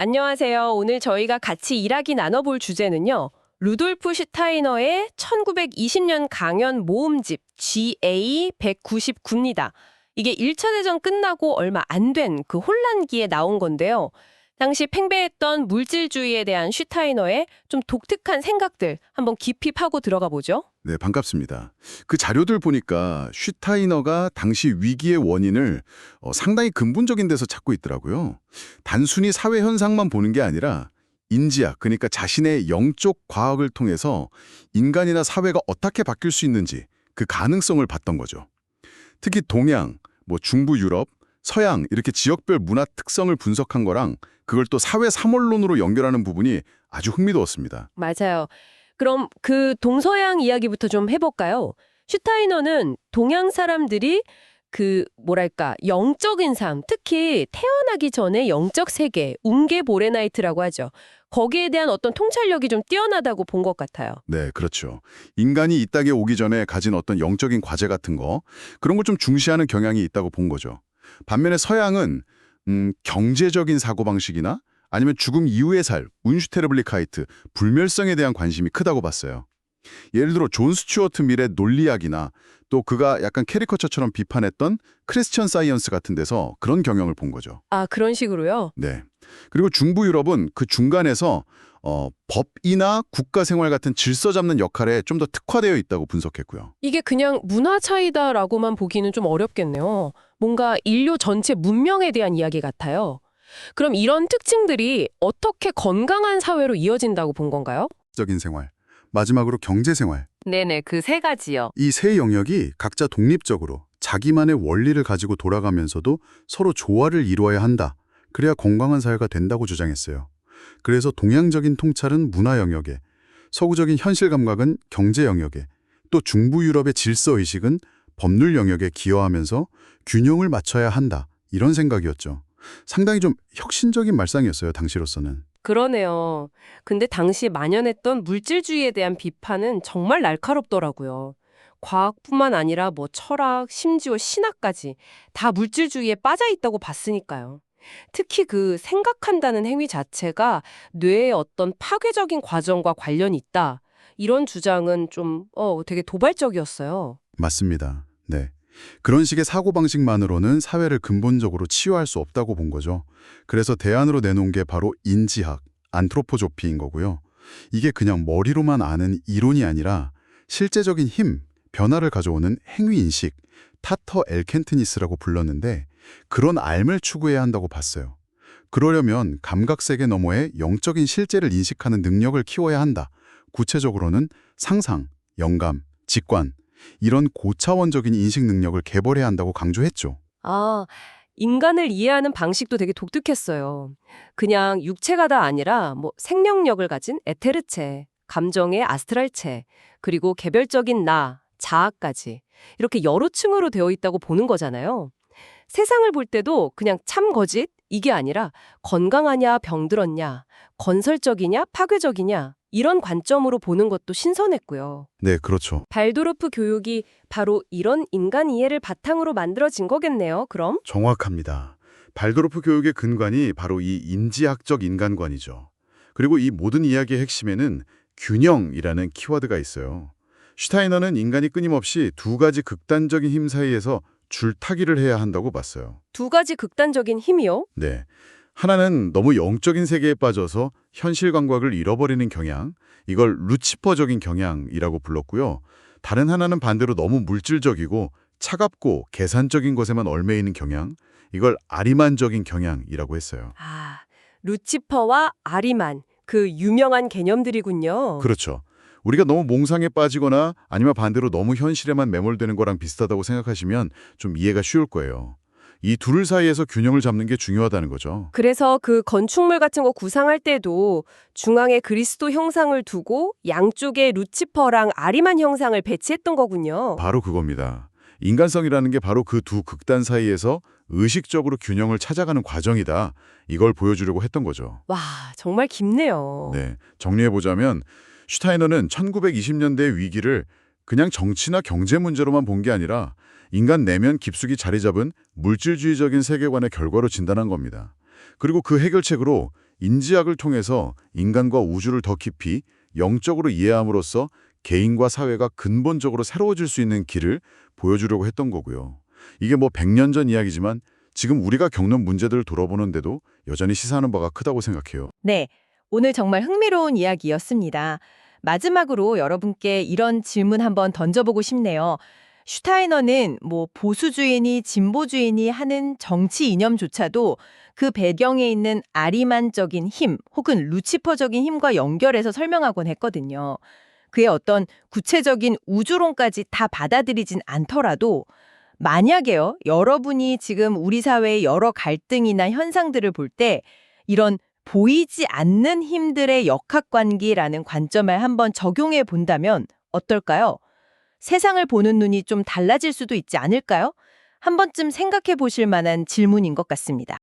안녕하세요. 오늘 저희가 같이 이야기 나눠볼 주제는요. 루돌프 슈타이너의 1920년 강연 모음집 GA199입니다. 이게 1차 대전 끝나고 얼마 안 된 그 혼란기에 나온 건데요. 당시 팽배했던 물질주의에 대한 슈타이너의 좀 독특한 생각들 한번 깊이 파고 들어가 보죠. 네, 반갑습니다. 그 자료들 보니까 슈타이너가 당시 위기의 원인을 상당히 근본적인 데서 찾고 있더라고요. 단순히 사회 현상만 보는 게 아니라 인지학, 그러니까 자신의 영적 과학을 통해서 인간이나 사회가 어떻게 바뀔 수 있는지 그 가능성을 봤던 거죠. 특히 동양, 중부 유럽, 서양 이렇게 지역별 문화 특성을 분석한 거랑 그걸 또 사회 사물론으로 연결하는 부분이 아주 흥미로웠습니다. 맞아요. 그럼 그 동서양 이야기부터 좀 해볼까요? 슈타이너는 동양 사람들이 영적인 삶, 특히 태어나기 전에 영적 세계, 웅게보레나이트라고 하죠. 거기에 대한 어떤 통찰력이 좀 뛰어나다고 본 것 같아요. 네, 그렇죠. 인간이 이 땅에 오기 전에 가진 어떤 영적인 과제 같은 거, 그런 걸 좀 중시하는 경향이 있다고 본 거죠. 반면에 서양은 경제적인 사고방식이나 아니면 죽음 이후의 삶, 운슈테르블리카이트, 불멸성에 대한 관심이 크다고 봤어요. 예를 들어 존 스튜어트 밀의 논리학이나 또 그가 약간 캐리커처처럼 비판했던 크리스천 사이언스 같은 데서 그런 경영을 본 거죠. 아, 그런 식으로요? 네. 그리고 중부 유럽은 그 중간에서 법이나 국가 생활 같은 질서 잡는 역할에 좀 더 특화되어 있다고 분석했고요. 이게 그냥 문화 차이다라고만 보기는 좀 어렵겠네요. 뭔가 인류 전체 문명에 대한 이야기 같아요. 그럼 이런 특징들이 어떻게 건강한 사회로 이어진다고 본 건가요? 적인 생활, 마지막으로 경제 생활. 네네, 그 세 가지요. 이 세 영역이 각자 독립적으로 자기만의 원리를 가지고 돌아가면서도 서로 조화를 이루어야 한다. 그래야 건강한 사회가 된다고 주장했어요. 그래서 동양적인 통찰은 문화 영역에, 서구적인 현실 감각은 경제 영역에, 또 중부 유럽의 질서 의식은 법률 영역에 기여하면서 균형을 맞춰야 한다. 이런 생각이었죠. 상당히 좀 혁신적인 말상이었어요, 당시로서는. 그러네요. 근데 당시 만연했던 물질주의에 대한 비판은 정말 날카롭더라고요. 과학뿐만 아니라 철학, 심지어 신학까지 다 물질주의에 빠져 있다고 봤으니까요. 특히 그 생각한다는 행위 자체가 뇌의 어떤 파괴적인 과정과 관련이 있다. 이런 주장은 좀 되게 도발적이었어요. 맞습니다. 네. 그런 식의 사고방식만으로는 사회를 근본적으로 치유할 수 없다고 본 거죠. 그래서 대안으로 내놓은 게 바로 인지학, 안트로포조피인 거고요. 이게 그냥 머리로만 아는 이론이 아니라 실제적인 힘, 변화를 가져오는 행위인식, 타터 엘켄트니스라고 불렀는데 그런 알을 추구해야 한다고 봤어요. 그러려면 감각세계 너머의 영적인 실제를 인식하는 능력을 키워야 한다. 구체적으로는 상상, 영감, 직관, 이런 고차원적인 인식 능력을 개발해야 한다고 강조했죠. 아, 인간을 이해하는 방식도 되게 독특했어요. 그냥 육체가다 아니라 생명력을 가진 에테르체, 감정의 아스트랄체, 그리고 개별적인 나, 자아까지 이렇게 여러 층으로 되어 있다고 보는 거잖아요. 세상을 볼 때도 그냥 참 거짓? 이게 아니라 건강하냐 병들었냐, 건설적이냐 파괴적이냐 이런 관점으로 보는 것도 신선했고요. 네, 그렇죠. 발도르프 교육이 바로 이런 인간 이해를 바탕으로 만들어진 거겠네요, 그럼? 정확합니다. 발도르프 교육의 근간이 바로 이 인지학적 인간관이죠. 그리고 이 모든 이야기의 핵심에는 균형이라는 키워드가 있어요. 슈타이너는 인간이 끊임없이 두 가지 극단적인 힘 사이에서 줄타기를 해야 한다고 봤어요. 두 가지 극단적인 힘이요? 네. 하나는 너무 영적인 세계에 빠져서 현실 감각을 잃어버리는 경향, 이걸 루치퍼적인 경향이라고 불렀고요. 다른 하나는 반대로 너무 물질적이고 차갑고 계산적인 것에만 얽매이는 경향, 이걸 아리만적인 경향이라고 했어요. 아, 루치퍼와 아리만, 그 유명한 개념들이군요. 그렇죠. 우리가 너무 몽상에 빠지거나 아니면 반대로 너무 현실에만 매몰되는 거랑 비슷하다고 생각하시면 좀 이해가 쉬울 거예요. 이 둘 사이에서 균형을 잡는 게 중요하다는 거죠. 그래서 그 건축물 같은 거 구상할 때도 중앙에 그리스도 형상을 두고 양쪽에 루치퍼랑 아리만 형상을 배치했던 거군요. 바로 그겁니다. 인간성이라는 게 바로 그 두 극단 사이에서 의식적으로 균형을 찾아가는 과정이다. 이걸 보여주려고 했던 거죠. 와, 정말 깊네요. 네, 정리해보자면 슈타이너는 1920년대의 위기를 그냥 정치나 경제 문제로만 본 게 아니라 인간 내면 깊숙이 자리 잡은 물질주의적인 세계관의 결과로 진단한 겁니다. 그리고 그 해결책으로 인지학을 통해서 인간과 우주를 더 깊이 영적으로 이해함으로써 개인과 사회가 근본적으로 새로워질 수 있는 길을 보여주려고 했던 거고요. 이게 뭐 100년 전 이야기지만 지금 우리가 겪는 문제들을 돌아보는데도 여전히 시사하는 바가 크다고 생각해요. 네, 오늘 정말 흥미로운 이야기였습니다. 마지막으로 여러분께 이런 질문 한번 던져보고 싶네요. 슈타이너는 뭐 보수주의니 진보주의니 하는 정치 이념조차도 그 배경에 있는 아리만적인 힘 혹은 루치퍼적인 힘과 연결해서 설명하곤 했거든요. 그의 어떤 구체적인 우주론까지 다 받아들이진 않더라도 만약에요, 여러분이 지금 우리 사회의 여러 갈등이나 현상들을 볼 때 이런 보이지 않는 힘들의 역학관계라는 관점을 한번 적용해 본다면 어떨까요? 세상을 보는 눈이 좀 달라질 수도 있지 않을까요? 한 번쯤 생각해 보실 만한 질문인 것 같습니다.